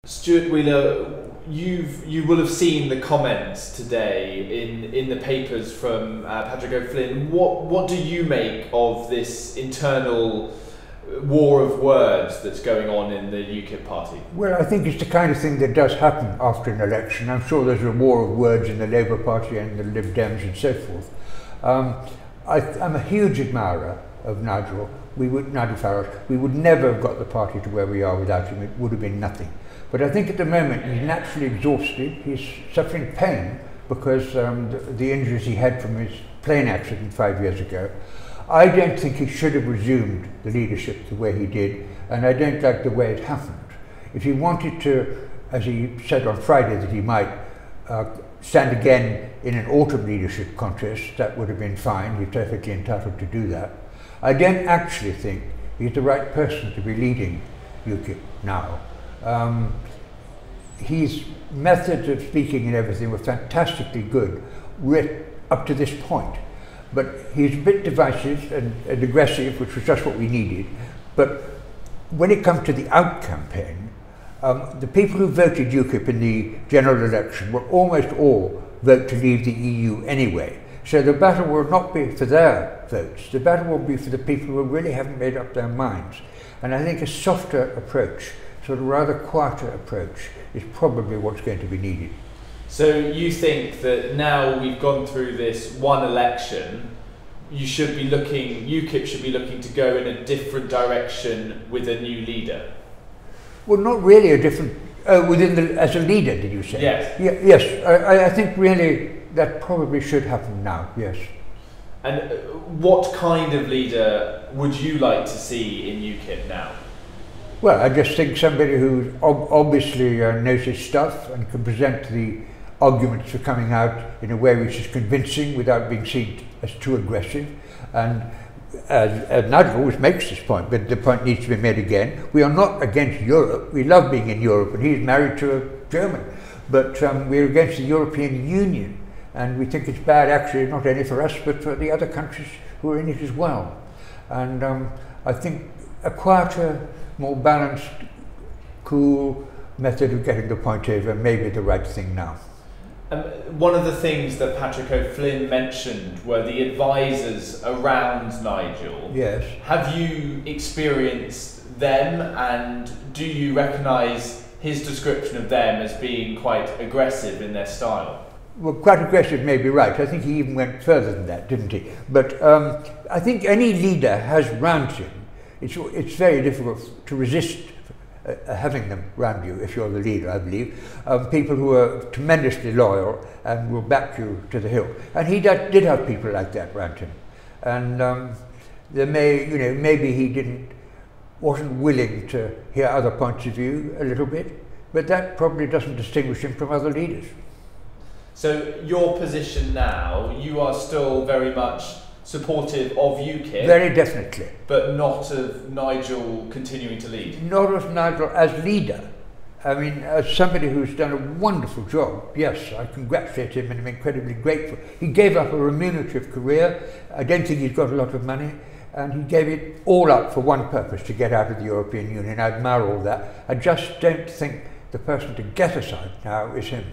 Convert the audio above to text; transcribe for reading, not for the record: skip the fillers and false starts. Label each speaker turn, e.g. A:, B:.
A: Stuart Wheeler, you will have seen the comments today in the papers from Patrick O'Flynn. What do you make of this internal war of words that's going on in the Ukip party? Well,
B: I think it's the kind of thing that does happen after an election. I'm sure there's a war of words in the Labour Party and the Lib Dems and so forth. I'm a huge admirer of Nigel Farage. We would never have got the party to where we are without him. It would have been nothing. But I think at the moment he's naturally exhausted. He's suffering pain because the injuries he had from his plane accident 5 years ago. I don't think he should have resumed the leadership the way he did, and I don't like the way it happened. If he wanted to, as he said on Friday that he might stand again in an autumn leadership contest, that would have been fine. He's perfectly entitled to do that. I don't actually think he's the right person to be leading Ukip now. His methods of speaking and everything were fantastically good up to this point. But he's a bit divisive and aggressive, which was just what we needed. But when it comes to the out campaign, the people who voted Ukip in the general election will almost all vote to leave the EU anyway. So the battle will not be for their votes. The battle will be for the people who really haven't made up their minds. And I think a softer approach, sort of rather quieter approach, is probably what's going to be needed.
A: So you think that now we've gone through this one election, UKIP should be looking to go in a different direction with a new leader?
B: Well, not really a different, as a leader, did you say?
A: Yes.
B: Yes, I think really that probably should happen now, yes.
A: And what kind of leader would you like to see in UKIP now?
B: Well, I just think somebody who obviously knows his stuff and can present the arguments for coming out in a way which is convincing without being seen as too aggressive. And Nigel always makes this point, but the point needs to be made again. We are not against Europe. We love being in Europe, and he's married to a German. But we're against the European Union, and we think it's bad actually not only for us but for the other countries who are in it as well. And I think a quieter, more balanced, cool method of getting the point over may be the right thing now.
A: One of the things that Patrick O'Flynn mentioned were the advisors around Nigel.
B: Yes.
A: Have you experienced them, and do you recognise his description of them as being quite aggressive in their style?
B: Well, quite aggressive may be right. I think he even went further than that, didn't he? But I think any leader has round him. It's very difficult to resist having them round you if you're the leader, I believe. People who are tremendously loyal and will back you to the hill. And he did have people like that round him. And there maybe he wasn't willing to hear other points of view a little bit, but that probably doesn't distinguish him from other leaders.
A: So your position now, you are still very much supportive of UKIP?
B: Very definitely.
A: But not of Nigel continuing to lead?
B: Not of Nigel as leader. I mean, as somebody who's done a wonderful job, yes, I congratulate him and I'm incredibly grateful. He gave up a remunerative career. I don't think he's got a lot of money, and he gave it all up for one purpose, to get out of the European Union. I admire all that. I just don't think the person to get us out now is him.